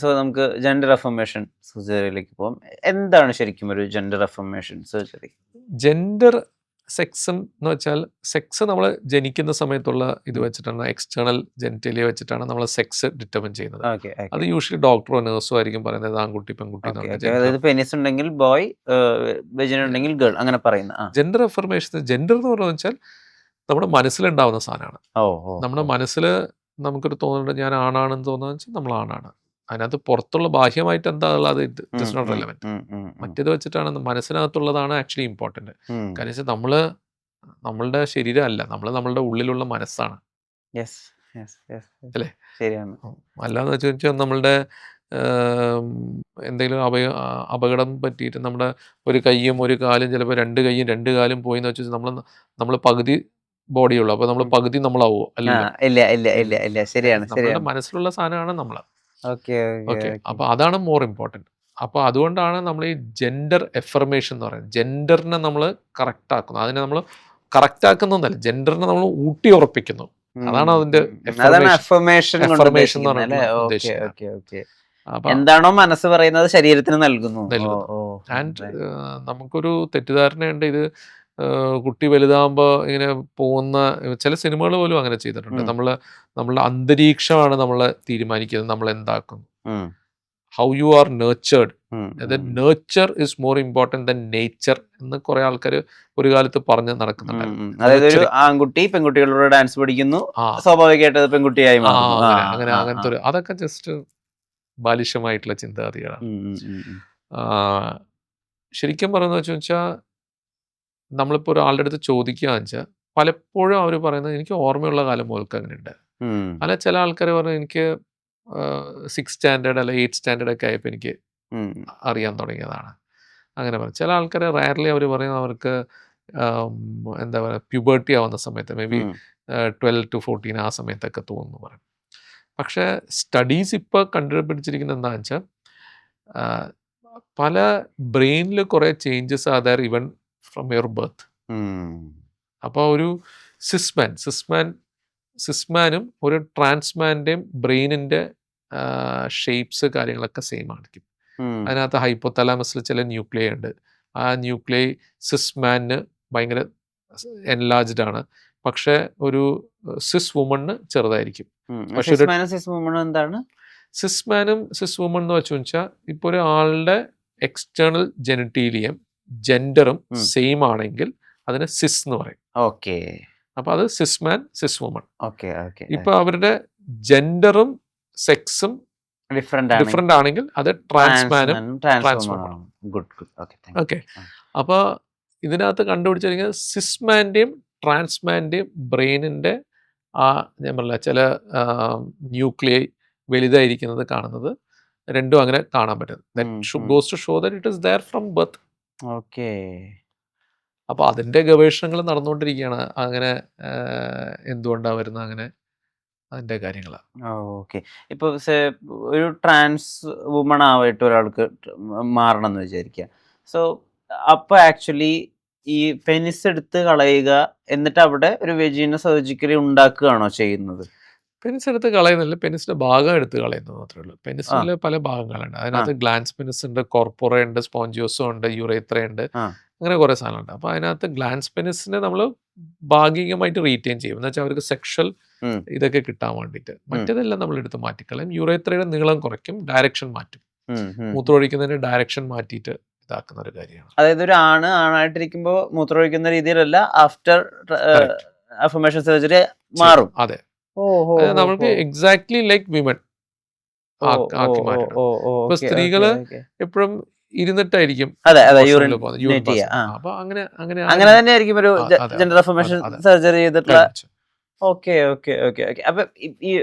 So നമുക്ക് gender affirmation സർജറിയിലേക്ക് പോകാം. എന്താണ് ശരിക്കും ഒരു gender affirmation surgery? Gender sex എന്ന് വെച്ചാൽ സെക്സ് നമ്മൾ ജനിക്കുന്ന സമയത്തുള്ള ഇത് വെച്ചിട്ടാണ്, എക്സ്റ്റേണൽ ജെനിറ്റലിയ വെച്ചിട്ടാണ് നമ്മൾ സെക്സ് ഡിറ്റർമിൻ ചെയ്യുന്നത്. അത് യൂഷ്വലി ഡോക്ടറോ നഴ്സോ ആയിരിക്കും പറയുന്നത് ആൺകുട്ടി പെൺകുട്ടി. അതായത് പെനിസ് ഉണ്ടെങ്കിൽ ബോയ്, വെജിന ഉണ്ടെങ്കിൽ ഗേൾ, അങ്ങനെ പറയുന്ന ജെൻഡർ അഫർമേഷൻ. ജെൻഡർ എന്ന് പറഞ്ഞു വെച്ചാൽ നമ്മുടെ മനസ്സിലുണ്ടാവുന്ന സാധനമാണ്. നമ്മുടെ മനസ്സിൽ നമുക്കൊരു തോന്നുന്നുണ്ട് ഞാൻ ആണാണെന്ന് തോന്നുന്നത് വെച്ചാൽ നമ്മൾ ആണാണ്. അതിനകത്ത് പുറത്തുള്ള ബാഹ്യമായിട്ട് എന്താ ഉള്ളത്, ഇറ്റ് ഇസ് നോട്ട് റെലവൻറ്റ്. മറ്റേത് വെച്ചിട്ടാണ് മനസ്സിനകത്തുള്ളതാണ് ആക്ച്വലി ഇമ്പോർട്ടൻറ്റ്. കാരണം വെച്ചാൽ നമ്മളുടെ ശരീരമല്ല, നമ്മളുടെ ഉള്ളിലുള്ള മനസ്സാണ്, അല്ലേ? അല്ലാന്ന് വെച്ചാൽ നമ്മളുടെ എന്തെങ്കിലും അപകടം പറ്റിയിട്ട് നമ്മുടെ ഒരു കൈയും ഒരു കാലും, ചിലപ്പോൾ രണ്ട് കൈയും രണ്ട് കാലും പോയി എന്ന് വെച്ചാൽ നമ്മൾ പകുതി ബോഡിയുള്ളൂ, അപ്പൊ നമ്മൾ പകുതി നമ്മളാവോ? അല്ല, നമ്മുടെ മനസ്സിലുള്ള സാധനമാണ് നമ്മൾ. ഓക്കെ, അപ്പൊ അതാണ് മോർ ഇമ്പോർട്ടൻറ്റ്. അപ്പോൾ അതുകൊണ്ടാണ് നമ്മൾ ഈ ജെൻഡർ എഫർമേഷൻ എന്ന് പറയുന്നത്. ജെൻഡറിനെ നമ്മൾ കറക്റ്റ് ആക്കുന്നു, അതിനെ നമ്മൾ കറക്റ്റ് ആക്കുന്നതല്ല, ജെൻഡറിനെ നമ്മൾ ഊട്ടി ഉറപ്പിക്കുന്നു. അതാണ് അതിന്റെ എഫർമേഷൻ എന്ന് ഉദ്ദേശിക്കുന്നത്. എന്താണോ മനസ്സ് പറയുന്നത് ശരീരത്തിന് നൽകുന്നു. ആൻഡ് നമുക്കൊരു തെറ്റിദ്ധാരണയുണ്ട്, ഇത് കുട്ടി വലുതാകുമ്പോൾ ഇങ്ങനെ പോകുന്ന ചില സിനിമകൾ പോലും അങ്ങനെ ചെയ്തിട്ടുണ്ട്. നമ്മളുടെ അന്തരീക്ഷമാണ് നമ്മളെ തീരുമാനിക്കുന്നത് നമ്മൾ എന്താക്കുന്നു. How you are nurtured, nurture is more important than nature എന്ന് കുറെ ആൾക്കാർ ഒരു കാലത്ത് പറഞ്ഞ് നടക്കുന്നുണ്ടായിരുന്നു. അതായത് ഒരു ആൺകുട്ടി പെൺകുട്ടികളോട് ഡാൻസ് പഠിക്കുന്നു, സ്വാഭാവികമായിട്ട് പെൺകുട്ടിയായി അങ്ങനത്തെ ഒരു, അതൊക്കെ ജസ്റ്റ് ബാലിശമായിട്ടുള്ള ചിന്താഗതികളാണ്. ശരിക്കും പറയുന്നത് വെച്ചാൽ നമ്മളിപ്പോൾ ഒരാളുടെ അടുത്ത് ചോദിക്കുകയെന്ന് വെച്ചാൽ പലപ്പോഴും അവർ പറയുന്നത് എനിക്ക് ഓർമ്മയുള്ള കാലം പോലൊക്കെ അങ്ങനെ ഉണ്ട്. അല്ല, ചില ആൾക്കാർ പറഞ്ഞു എനിക്ക് 6th സ്റ്റാൻഡേർഡ് അല്ല 8th സ്റ്റാൻഡേർഡ് ഒക്കെ ആയപ്പോൾ എനിക്ക് അറിയാൻ തുടങ്ങിയതാണ്, അങ്ങനെ പറയും. ചില ആൾക്കാർ റയർലി അവർ പറയുന്നത് അവർക്ക് എന്താ പറയുക പ്യൂബർട്ടി ആവുന്ന സമയത്ത്, മേ ബി 12 to 14 ആ സമയത്തൊക്കെ തോന്നുന്നു പറയും. പക്ഷേ സ്റ്റഡീസ് ഇപ്പോൾ കണ്ടുപിടിച്ചിരിക്കുന്നത് എന്താണെന്ന് വെച്ചാൽ പല ബ്രെയിനിൽ കുറേ changes are there even from your birth. അപ്പോൾ ഒരു സിസ്മാനും ഒരു ട്രാൻസ്മാൻ്റെയും ബ്രെയിനിൻ്റെ ഷേപ്സ് കാര്യങ്ങളൊക്കെ സെയിം ആയിരിക്കും. അതിനകത്ത് ഹൈപ്പോതലാമസിൽ ചില ന്യൂക്ലിയ ഉണ്ട്. ആ ന്യൂക്ലിയ സിസ്മാന് ഭയങ്കര എൻലാർജ്ഡ് ആണ്, പക്ഷെ ഒരു സിസ് വുമണ് ചെറുതായിരിക്കും. പക്ഷെ സിസ്മാനും സിസ് വുമൺ എന്ന് വെച്ചാൽ ഇപ്പോൾ ഒരാളുടെ എക്സ്റ്റേണൽ ജെനിറ്റീലിയം ജെൻഡറും സെയിം ആണെങ്കിൽ അതിന് സിസ് എന്ന് പറയും. അപ്പൊ അത് സിസ്മാൻ സിസ് വുമൺ. ഇപ്പൊ അവരുടെ ജെൻഡറും സെക്സും ഡിഫറെന്റ് ആണെങ്കിൽ അത് ട്രാൻസ്മാനും ട്രാൻസ്വുമണും. ഓക്കെ, അപ്പൊ ഇതിനകത്ത് കണ്ടുപിടിച്ചിരിക്കുന്നത് സിസ്മാന്റെയും ട്രാൻസ്മാന്റെയും ബ്രെയിനിന്റെ ഞാൻ പറഞ്ഞ ചില ന്യൂക്ലിയൈ വലുതായിരിക്കുന്നത് കാണുന്നത് രണ്ടും അങ്ങനെ കാണാൻ പറ്റും. Goes to show that it is there from birth. അപ്പൊ അതിന്റെ ഗവേഷണങ്ങൾ നടന്നുകൊണ്ടിരിക്കുകയാണ്. അങ്ങനെ എന്തുകൊണ്ടാണ് വരുന്നത്, അങ്ങനെ അതിന്റെ കാര്യങ്ങളാണ്. ഇപ്പൊ ഒരു ട്രാൻസ് വുമൺ ആയിട്ട് ഒരാൾക്ക് മാറണം എന്ന് വിചാരിക്കുക. സോ അപ്പൊ ആക്ച്വലി ഈ പെനിസ് എടുത്ത് കളയുക, എന്നിട്ട് അവിടെ ഒരു വെജീന സർജിക്കലി ഉണ്ടാക്കുകയാണോ ചെയ്യുന്നത്? പെനിസ് എടുത്ത് കളയുന്നില്ല, പെനിസിന്റെ ഭാഗം എടുത്ത് കളയുന്നത് മാത്രമേ ഉള്ളൂ. പെനിസിൽ പല ഭാഗങ്ങളുണ്ട്. അതിനകത്ത് ഗ്ലാൻസ് പെനിസ് ഉണ്ട്, കോർപ്പോറ ഉണ്ട്, സ്പോഞ്ചിയോസോ ഉണ്ട്, യുറേത്ര ഉണ്ട്, അങ്ങനെ കുറെ സാധനങ്ങളുണ്ട്. അപ്പൊ അതിനകത്ത് ഗ്ലാൻസ് പെനിസിനെ നമ്മൾ ഭാഗികമായിട്ട് റീറ്റെയിൻ ചെയ്യും, എന്ന് വെച്ചാൽ അവർക്ക് സെക്ഷൽ ഇതൊക്കെ കിട്ടാൻ വേണ്ടിയിട്ട്. മറ്റേതെല്ലാം നമ്മൾ എടുത്ത് മാറ്റിക്കളയും. യുറേത്രയുടെ നീളം കുറയ്ക്കും, ഡയറക്ഷൻ മാറ്റും, മൂത്രമൊഴിക്കുന്നതിന്റെ ഡയറക്ഷൻ മാറ്റിയിട്ട് ഇതാക്കുന്ന ഒരു കാര്യമാണ്. അതായത് ഒരു ആണായിട്ടിരിക്കുമ്പോ മൂത്രമൊഴിക്കുന്ന രീതിയിലല്ല, ആഫ്റ്റർ അഫർമേഷൻ സർജറി മാറും. അതെ, നമുക്ക് എക്സാക്ട്ലി ലൈക്ക് വിമൻ ആക്കി മാറ്റണം. ഇപ്പൊ സ്ത്രീകള് എപ്പോഴും ഇരുന്നിട്ടായിരിക്കും. അപ്പൊ അങ്ങനെ തന്നെ ആയിരിക്കും ഒരു ജെൻഡർ അഫർമേഷൻ സർജറി ചെയ്തിട്ടുള്ള. ഓക്കെ. അപ്പൊ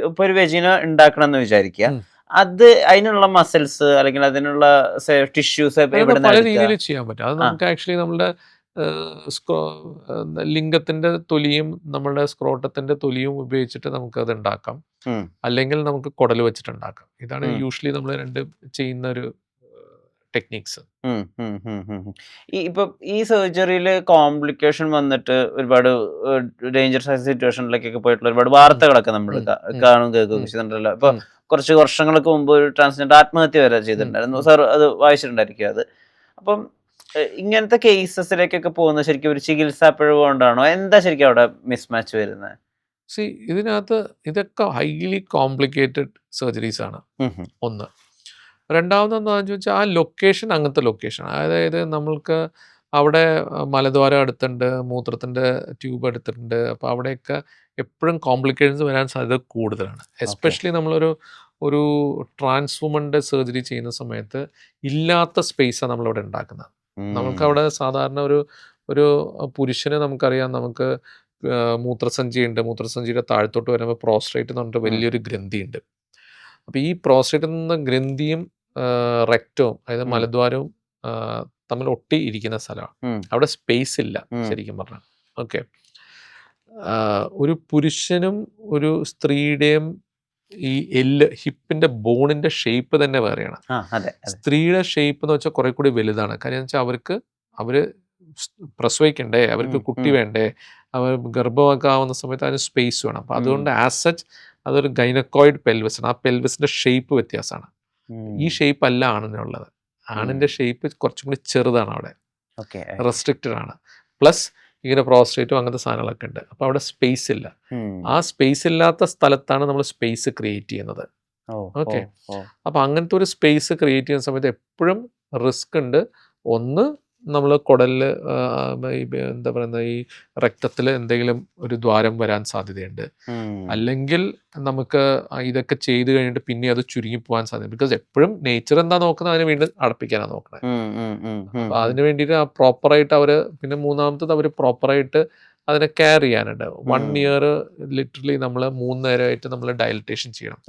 ഇപ്പൊ ഒരു വെജീന ഉണ്ടാക്കണം എന്ന് വിചാരിക്കുക, അത് അതിനുള്ള മസിൽസ് അല്ലെങ്കിൽ അതിനുള്ള ടിഷ്യൂസ് പല രീതിയിൽ ചെയ്യാൻ പറ്റും. അത് നമുക്ക് ആക്ച്വലി നമ്മുടെ ലിംഗത്തിന്റെ തൊലിയും നമ്മുടെ സ്ക്രോട്ടത്തിന്റെ തൊലിയും ഉപയോഗിച്ചിട്ട് നമുക്ക് അത് ഉണ്ടാക്കാം, അല്ലെങ്കിൽ നമുക്ക് കുടൽ വെച്ചിട്ട് ഉണ്ടാക്കാം. ഇതാണ് യൂഷ്വലി നമ്മൾ ചെയ്യുന്ന ഒരു ടെക്നിക്സ്. ഇപ്പൊ ഈ സർജറിയിൽ കോംപ്ലിക്കേഷൻ വന്നിട്ട് ഒരുപാട് ഡേഞ്ചറസ് സിറ്റുവേഷനിലേക്കൊക്കെ പോയിട്ടുള്ള ഒരുപാട് വാർത്തകളൊക്കെ നമ്മൾ കാണും കേൾക്കുകയൊക്കെ ചെയ്യുന്നുണ്ടല്ലോ. ഇപ്പൊ കുറച്ച് വർഷങ്ങൾക്ക് മുമ്പ് ഒരു ട്രാൻസ്ജെൻഡർ ആത്മഹത്യ വരെ ചെയ്തിട്ടുണ്ടായിരുന്നു. സാർ അത് വായിച്ചിട്ടുണ്ടായിരിക്കും അത്. അപ്പം ഇങ്ങനത്തെ കേസസിലേക്കൊക്കെ പോകുന്നത് ശരിക്കും ഒരു ചികിത്സാ പിഴവ് കൊണ്ടാണോ? എന്താ ശരിക്കും അവിടെ മിസ്മാച്ച് വരുന്നത്? ഇതിനകത്ത് ഇതൊക്കെ ഹൈലി കോംപ്ലിക്കേറ്റഡ് സർജറീസ് ആണ് ഒന്ന്. രണ്ടാമതെന്താണെന്ന് ചോദിച്ചാൽ ആ ലൊക്കേഷൻ അങ്ങനത്തെ ലൊക്കേഷൻ, അതായത് നമ്മൾക്ക് അവിടെ മലദ്വാരം അടുത്തുണ്ട്, മൂത്രത്തിൻ്റെ ട്യൂബ് എടുത്തിട്ടുണ്ട്. അപ്പോൾ അവിടെയൊക്കെ എപ്പോഴും കോംപ്ലിക്കേഷൻസ് വരാൻ സാധ്യത കൂടുതലാണ്. എസ്പെഷ്യലി ഒരു ട്രാൻസ് വുമൻ്റെ സർജറി ചെയ്യുന്ന സമയത്ത് ഇല്ലാത്ത സ്പേസാണ് നമ്മളിവിടെ ഉണ്ടാക്കുന്നത്. നമുക്കവിടെ സാധാരണ ഒരു പുരുഷന് നമുക്കറിയാം, നമുക്ക് മൂത്രസഞ്ചിയുണ്ട്. മൂത്രസഞ്ചിയുടെ താഴത്തോട്ട് വരുമ്പോൾ പ്രോസ്ട്രേറ്റ് എന്ന് പറഞ്ഞിട്ട് വലിയൊരു ഗ്രന്ഥിയുണ്ട്. അപ്പോൾ ഈ പ്രോസ്ട്രേറ്റിൽ നിന്ന് ഗ്രന്ഥിയും റെക്റ്റവും, അതായത് മലദ്വാരവും തമ്മിൽ ഒട്ടി ഇരിക്കുന്ന സ്ഥലമാണ്. അവിടെ സ്പേസ് ഇല്ല ശരിക്കും പറഞ്ഞാൽ. ഓക്കെ, ഒരു പുരുഷനും ഒരു സ്ത്രീയുടെയും ഈ ഹിപ്പിന്റെ ബോണിന്റെ ഷേപ്പ് തന്നെ വേറെയാണ്. സ്ത്രീയുടെ ഷേപ്പ് എന്ന് വെച്ചാൽ കുറെ കൂടി വലുതാണ്. കാര്യം എന്ന് വെച്ചാൽ അവര് പ്രസവിക്കണ്ടേ, അവർക്ക് കുട്ടി വേണ്ടേ, അവർ ഗർഭമൊക്കെ ആവുന്ന സമയത്ത് അതിന് സ്പേസ് വേണം. അപ്പം അതുകൊണ്ട് ആസ് സച്ച് അതൊരു ഗൈനക്കോയിഡ് പെൽവിസ് ആണ്. ആ പെൽവിസിന്റെ ഷേപ്പ് വ്യത്യാസമാണ്. ഈ ഷേപ്പ് അല്ല ആണിനുള്ളത്. ആണിന്റെ ഷേപ്പ് കുറച്ചും കൂടി ചെറുതാണ്, അവിടെ റെസ്ട്രിക്റ്റഡ് ആണ്. പ്ലസ് ഇങ്ങനെ പ്രോസ്ട്രേറ്റും അങ്ങനത്തെ സാധനങ്ങളൊക്കെ ഉണ്ട്. അപ്പോൾ അവിടെ സ്പേസ് ഇല്ല. ആ സ്പേസ് ഇല്ലാത്ത സ്ഥലത്താണ് നമ്മൾ സ്പേസ് ക്രിയേറ്റ് ചെയ്യുന്നത്. ഓക്കെ, അപ്പോൾ അങ്ങനത്തെ ഒരു സ്പേസ് ക്രിയേറ്റ് ചെയ്യുന്ന സമയത്ത് എപ്പോഴും റിസ്ക് ഉണ്ട്. ഒന്ന്, നമ്മൾ കുടലിൽ എന്താ പറയുന്നത്, ഈ രക്തത്തിൽ എന്തെങ്കിലും ഒരു ദ്വാരം വരാൻ സാധ്യതയുണ്ട്. അല്ലെങ്കിൽ നമുക്ക് ഇതൊക്കെ ചെയ്ത് കഴിഞ്ഞിട്ട് പിന്നെ അത് ചുരുങ്ങി പോകാൻ സാധ്യത. ബിക്കോസ് എപ്പോഴും നേച്ചർ എന്താ നോക്കുന്നത്, അതിന് വീണ്ടും അടപ്പിക്കാനാണ് നോക്കുന്നത്. അപ്പോൾ അതിന് വേണ്ടിയിട്ട് പ്രോപ്പറായിട്ട് പിന്നെ മൂന്നാമത്തത് അവർ പ്രോപ്പറായിട്ട് അതിനെ കെയർ ചെയ്യാനുണ്ട്. 1 ഇയർ ലിറ്ററലി നമ്മൾ 3 നേരമായിട്ട് നമ്മൾ ഡയലറ്റേഷൻ ചെയ്യണം.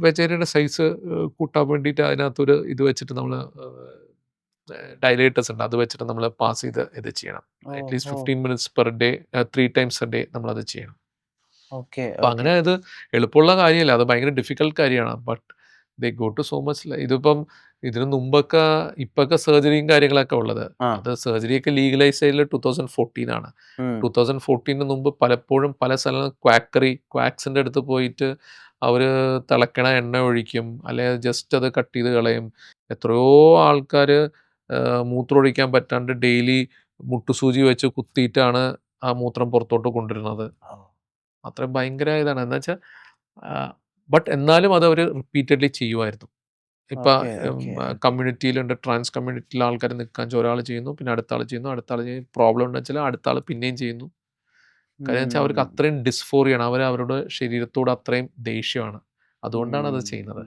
വെജേരിയുടെ സൈസ് കൂട്ടാൻ വേണ്ടിയിട്ട് അതിനകത്തൊരു ഇത് വെച്ചിട്ട് നമ്മൾ ഡയലേറ്റേഴ്സ് ഉണ്ട്, അത് വെച്ചിട്ട് നമ്മൾ പാസ് ചെയ്ത് ഇത് ചെയ്യണം. At least 15 minutes per day, 3 times a day നമ്മളത് ചെയ്യണം. അപ്പം അങ്ങനെ ഇത് എളുപ്പമുള്ള കാര്യമല്ല, അത് ഭയങ്കര ഡിഫിക്കൽട്ട് കാര്യമാണ്. But they go to so much. ഇതിനു മുമ്പൊക്കെ ഇപ്പൊക്കെ സർജറിയും കാര്യങ്ങളൊക്കെ ഉള്ളത്, അത് സർജറിയൊക്കെ ലീഗലൈസ് ചെയ്തത് 2014 ആണ്. 2014 മുമ്പ് പലപ്പോഴും പല സ്ഥലങ്ങളും ക്വാക്സിൻ്റെ അടുത്ത് പോയിട്ട് അവർ തിളക്കണ എണ്ണ ഒഴിക്കും, അല്ലെങ്കിൽ ജസ്റ്റ് അത് കട്ട് ചെയ്ത് കളയും. എത്രയോ ആൾക്കാർ മൂത്രമൊഴിക്കാൻ പറ്റാണ്ട് ഡെയിലി മുട്ടുസൂചി വെച്ച് കുത്തിയിട്ടാണ് ആ മൂത്രം പുറത്തോട്ട് കൊണ്ടുവരുന്നത്. അത്രയും ഭയങ്കര ഇതാണ്. എന്ന് വെച്ചാൽ ബട്ട് എന്നാലും അത് അവർ റിപ്പീറ്റഡ്ലി ചെയ്യുമായിരുന്നു. ഇപ്പം കമ്മ്യൂണിറ്റിയിലുണ്ട്, ട്രാൻസ് കമ്മ്യൂണിറ്റിയിലെ ആൾക്കാർ നിൽക്കാൻ ഒരാൾ ചെയ്യുന്നു, പിന്നെ അടുത്ത ആൾ ചെയ്യുന്നു, പ്രോബ്ലം ഉണ്ടെന്ന് വെച്ചാൽ അടുത്ത ആൾ പിന്നെയും ചെയ്യുന്നു. കാര്യം വെച്ചാൽ അവർക്ക് അത്രയും ഡിസ്ഫോറിയാണ്, അവരുടെ ശരീരത്തോട് അത്രയും ദേഷ്യമാണ്. അതുകൊണ്ടാണ് അത് ചെയ്യുന്നത്.